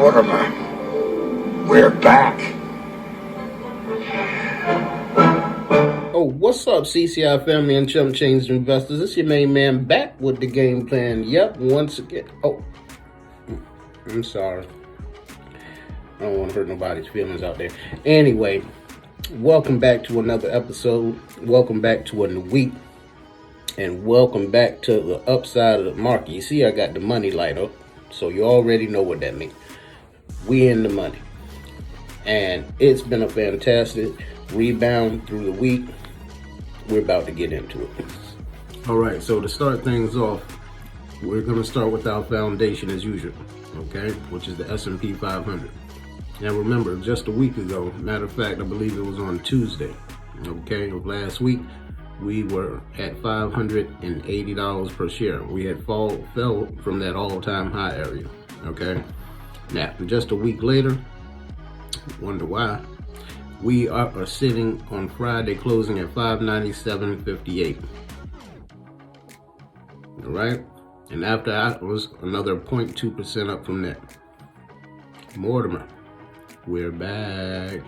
Mortimer, we're back. Oh, what's up, CCI family and ChumpChange investors? It's your main man back with the game plan. Yep, once again. Oh, I'm sorry. I don't want to hurt nobody's feelings out there. Anyway, welcome back to another episode. Welcome back to a new week. And welcome back to the upside of the market. You see, I got the money light up, so you already know what that means. We in the money. And it's been a fantastic rebound through the week. We're about to get into it. All right, so to start things off, we're going to start with our foundation as usual, okay, which is the S&P 500. Now remember, just a week ago, matter of fact, I believe it was on Tuesday, okay, of last week, we were at $580 per share. We had fell from that all-time high area, okay? Now, just a week later, wonder why, we are sitting on Friday closing at $597.58. All right? And after that was another 0.2% up from that. Mortimer, we're back.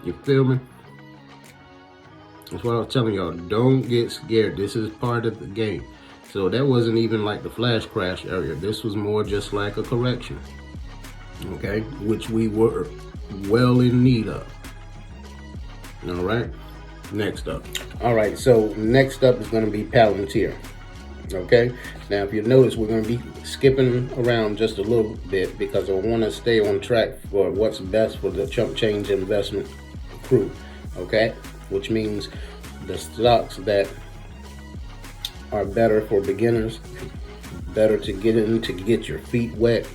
You feel me? That's what I was telling y'all. Don't get scared. This is part of the game. So that wasn't even like the flash crash area. This was more just like a correction. Okay? Which we were well in need of. All right, next up. All right, so next up is going to be Palantir. Okay, now if you notice, we're going to be skipping around just a little bit because I want to stay on track for what's best for the ChumpChange investment crew. Okay, which means the stocks that are better for beginners, better to get in, to get your feet wet.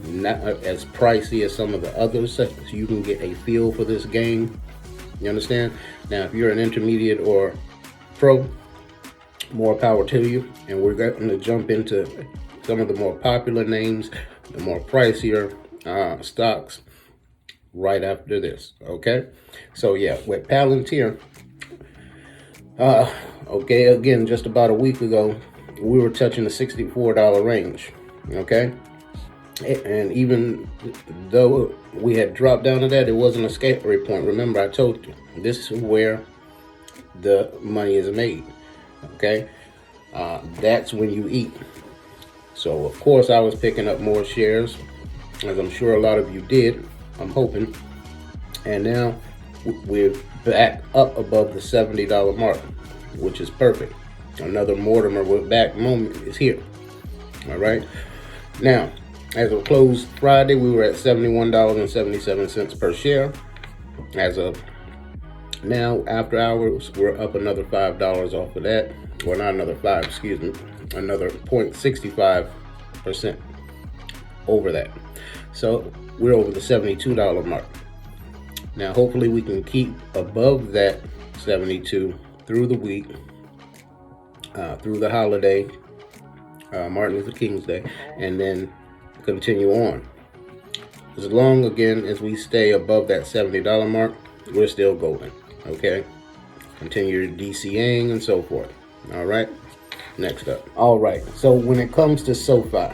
Not as pricey as some of the others, so you can get a feel for this game. You understand? Now, if you're an intermediate or pro, more power to you. And we're going to jump into some of the more popular names, the more pricier stocks right after this. Okay? So yeah, with Palantir, okay, again, just about a week ago, we were touching the $64 range. Okay? And even though we had dropped down to that, it wasn't a escape point. Remember, I told you, this is where the money is made, okay? That's when you eat. So, of course, I was picking up more shares, as I'm sure a lot of you did, I'm hoping. And now we're back up above the $70 mark, which is perfect. Another Mortimer with back moment is here, all right? Now, as of close Friday, we were at $71.77 per share. As of now, after hours, we're up another $5 off of that. Well, not another 5, excuse me. Another 0.65% over that. So we're over the $72 mark. Now, hopefully we can keep above that 72 through the week, through the holiday, Martin Luther King's Day, and then continue on. As long, again, as we stay above that $70 mark, we're still golden. Okay? Continue DCAing and so forth. All right? Next up. All right. So when it comes to SoFi,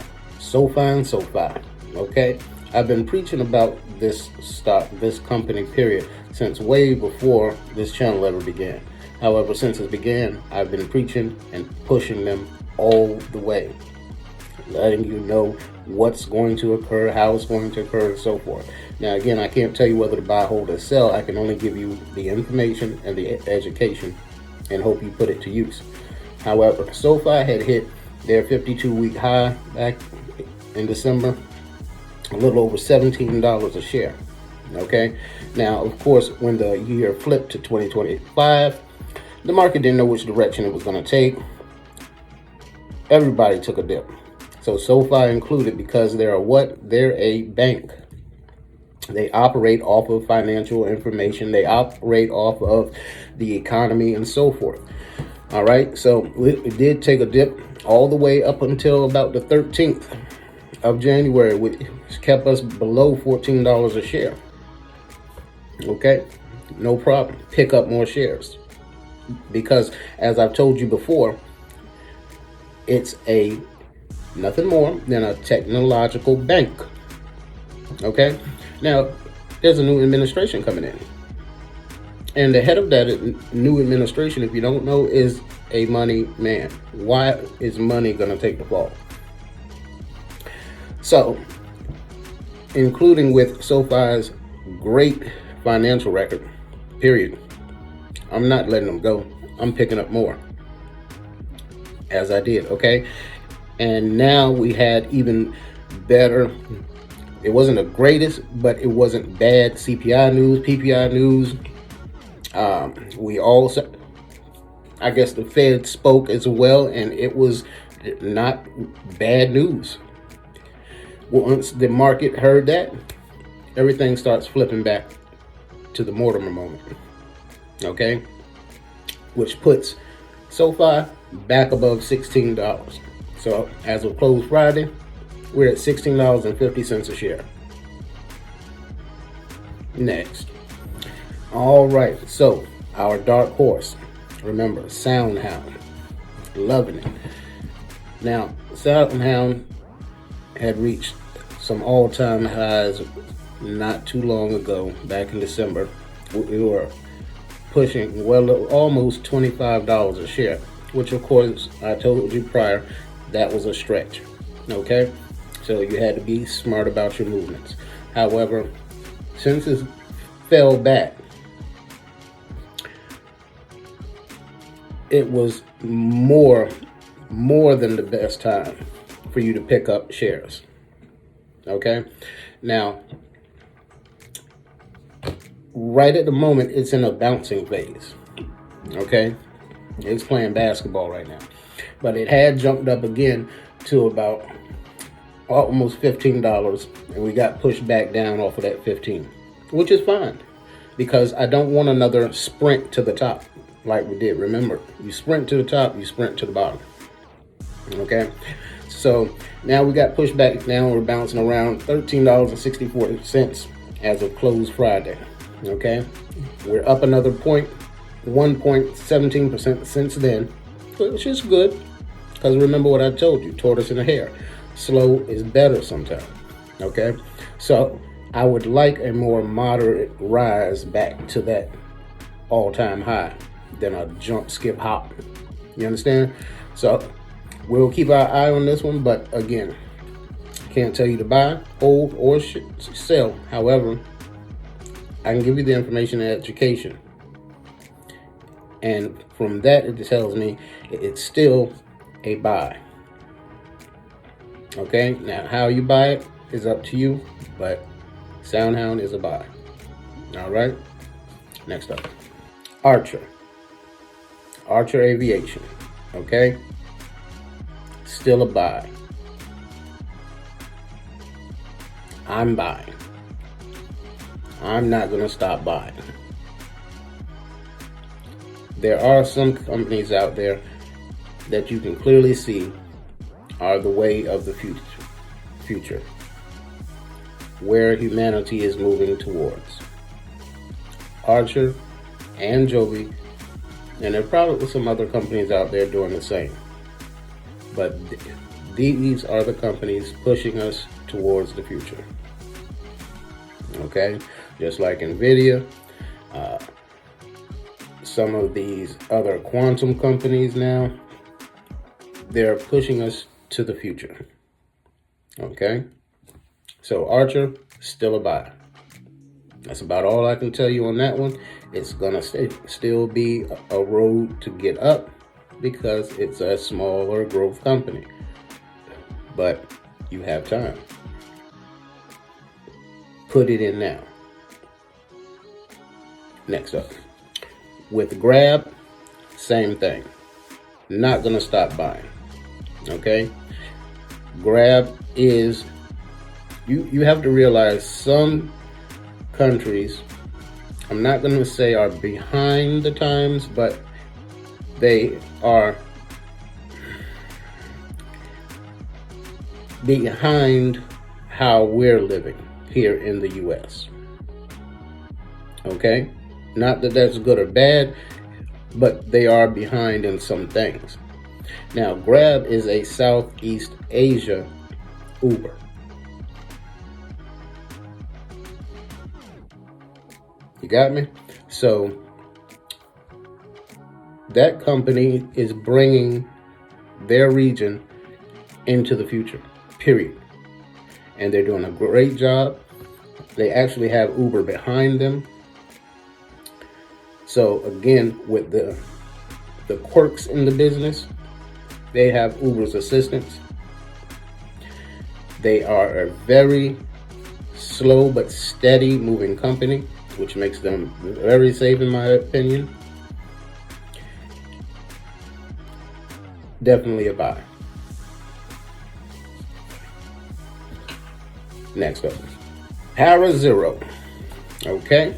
okay? I've been preaching about this stock, this company, period, since way before this channel ever began. However, since it began, I've been preaching and pushing them all the way, letting you know what's going to occur, how it's going to occur, and so forth. Now, again, I can't tell you whether to buy, hold, or sell. I can only give you the information and the education and hope you put it to use. However, SoFi had hit their 52-week high back in December, a little over $17 a share. Okay? Now, of course, when the year flipped to 2025, the market didn't know which direction it was going to take. Everybody took a dip. So SoFi included, because they're a what? They're a bank. They operate off of financial information. They operate off of the economy and so forth. All right. So it did take a dip all the way up until about the 13th of January, which kept us below $14 a share. Okay. No problem. Pick up more shares. Because as I've told you before, it's a nothing more than a technological bank. Okay? Now, there's a new administration coming in. And the head of that new administration, if you don't know, is a money man. Why is money going to take the fall? So, including with SoFi's great financial record, period, I'm not letting them go. I'm picking up more, as I did, okay? And now we had even better, it wasn't the greatest, but it wasn't bad CPI news, PPI news. We also, I guess the Fed spoke as well, and it was not bad news. Once the market heard that, everything starts flipping back to the Mortimer moment, okay? Which puts SoFi back above $16. So as of close Friday, we're at $16.50 a share. Next. All right, so our dark horse, remember, SoundHound, loving it. Now, SoundHound had reached some all-time highs not too long ago, back in December. We were pushing almost $25 a share, which of course I told you prior, that was a stretch, okay? So you had to be smart about your movements. However, since it fell back, it was more than the best time for you to pick up shares. Okay? Now, right at the moment, it's in a bouncing phase. Okay? It's playing basketball right now. But it had jumped up again to about almost $15, and we got pushed back down off of that 15, which is fine, because I don't want another sprint to the top like we did. Remember, you sprint to the top, you sprint to the bottom. Okay, so now we got pushed back down. We're bouncing around $13.64 as of close Friday. Okay, we're up another 1.17% since then, which is good, because remember what I told you, tortoise and a hare, slow is better sometimes. Okay, so I would like a more moderate rise back to that all-time high than a jump, skip, hop. You understand? So we'll keep our eye on this one, but again, can't tell you to buy, hold, or sell. However, I can give you the information and education, and from that it tells me it's still a buy. Okay, now how you buy it is up to you, but SoundHound is a buy. All right, next up, Archer Aviation. Okay, still a buy. I'm buying. I'm not going to stop buying. There are some companies out there that you can clearly see are the way of the future, where humanity is moving towards. Archer and Joby, and there are probably some other companies out there doing the same. But these are the companies pushing us towards the future. Okay, just like NVIDIA, some of these other quantum companies now, they're pushing us to the future. Okay, so Archer, still a buy. That's about all I can tell you on that one. It's gonna still be a road to get up because it's a smaller growth company, but you have time. Put it in now. Next up, with Grab, same thing. Not gonna stop buying. Okay, Grab is, you have to realize some countries, I'm not going to say are behind the times, but they are behind how we're living here in the US. Okay, not that that's good or bad, but they are behind in some things. Now, Grab is a Southeast Asia Uber. You got me? So that company is bringing their region into the future, period. And they're doing a great job. They actually have Uber behind them. So again, with the quirks in the business, they have Uber's assistants. They are a very slow but steady moving company, which makes them very safe in my opinion. Definitely a buy. Next up, Para0. Okay,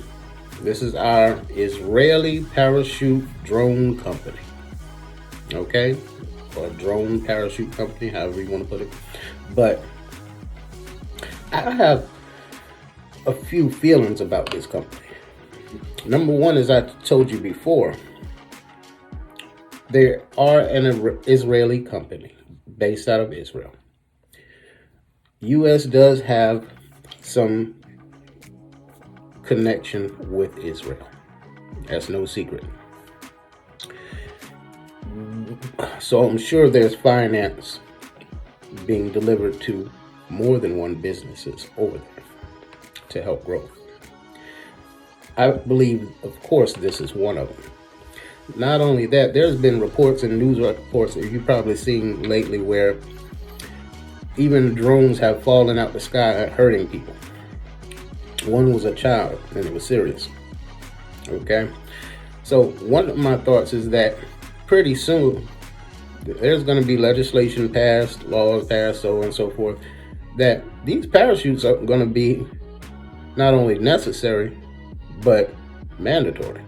this is our Israeli parachute drone company. Okay, or drone parachute company, however you want to put it. But I have a few feelings about this company. Number one, as I told you before, they are an Israeli company based out of Israel. U.S. does have some connection with Israel. That's no secret. So I'm sure there's finance being delivered to more than one businesses over there to help grow. I believe, of course, this is one of them. Not only that, there's been reports and news reports that you've probably seen lately where even drones have fallen out the sky hurting people. One was a child and it was serious. Okay, so one of my thoughts is that pretty soon there's going to be legislation passed, laws passed, so on and so forth, that these parachutes are going to be not only necessary but mandatory,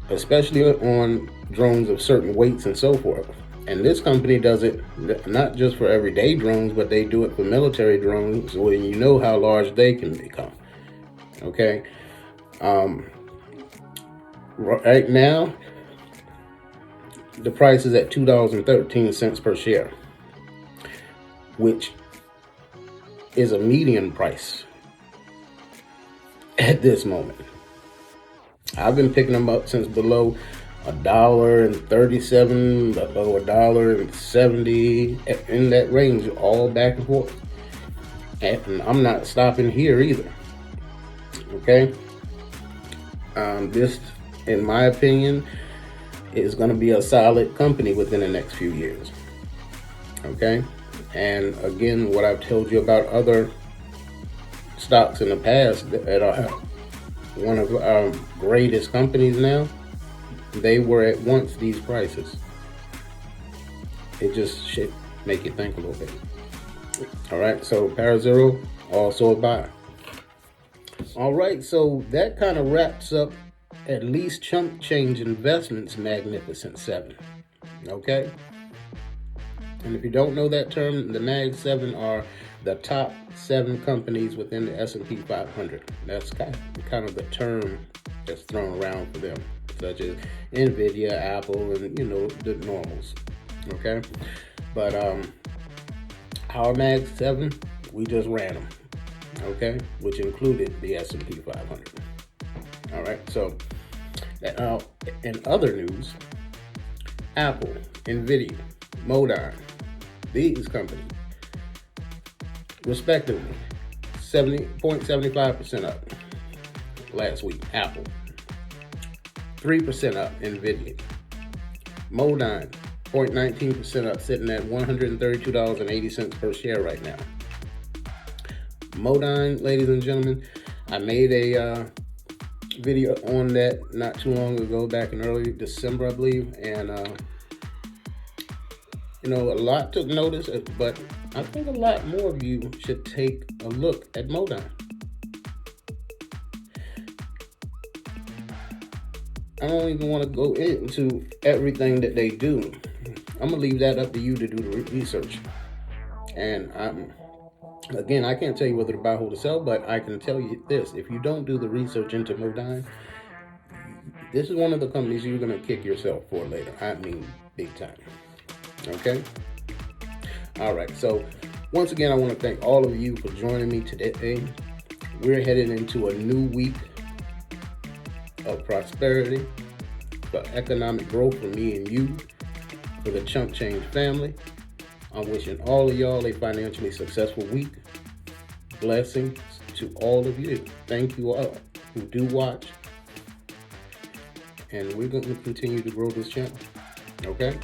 especially on drones of certain weights and so forth. And this company does it not just for everyday drones, but they do it for military drones, when you know how large they can become. Okay, right now the price is at $2.13 per share, which is a median price at this moment. I've been picking them up since below $1.37, below $1.70, in that range, all back and forth. And I'm not stopping here either. Okay, this, in my opinion, is going to be a solid company within the next few years. Okay, and again, what I've told you about other stocks in the past that are one of our greatest companies now, they were at once these prices. It just should make you think a little bit. All right, so Para0, also a buy. All right, so that kind of wraps up at least ChumpChange Investments Magnificent 7. Okay, and if you don't know that term, the Mag 7 are the top 7 companies within the S&P 500. That's kind of the term that's thrown around for them, such as Nvidia, Apple, and the normals. Okay, but our Mag 7, we just ran them. Okay, which included the S&P 500. All right, so in other news, Apple, Nvidia, Modine, these companies, respectively, 70.75% up last week. Apple, 3% up. Nvidia, Modine, 0.19% up, sitting at $132.80 per share right now. Modine, ladies and gentlemen, I made a video on that not too long ago, back in early December, I believe, and a lot took notice, but I think a lot more of you should take a look at Modine. I don't even want to go into everything that they do. I'm gonna leave that up to you to do the research. And again, I can't tell you whether to buy, hold, or sell, but I can tell you this: if you don't do the research into Modine, This is one of the companies you're going to kick yourself for later. I mean, big time. Okay? All right. So, once again, I want to thank all of you for joining me today. We're headed into a new week of prosperity, for economic growth for me and you, for the ChumpChange family. I'm wishing all of y'all a financially successful week. Blessings to all of you. Thank you all who do watch. And we're going to continue to grow this channel. Okay?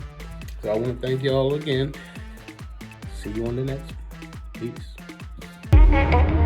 So I want to thank you all again. See you on the next one. Peace.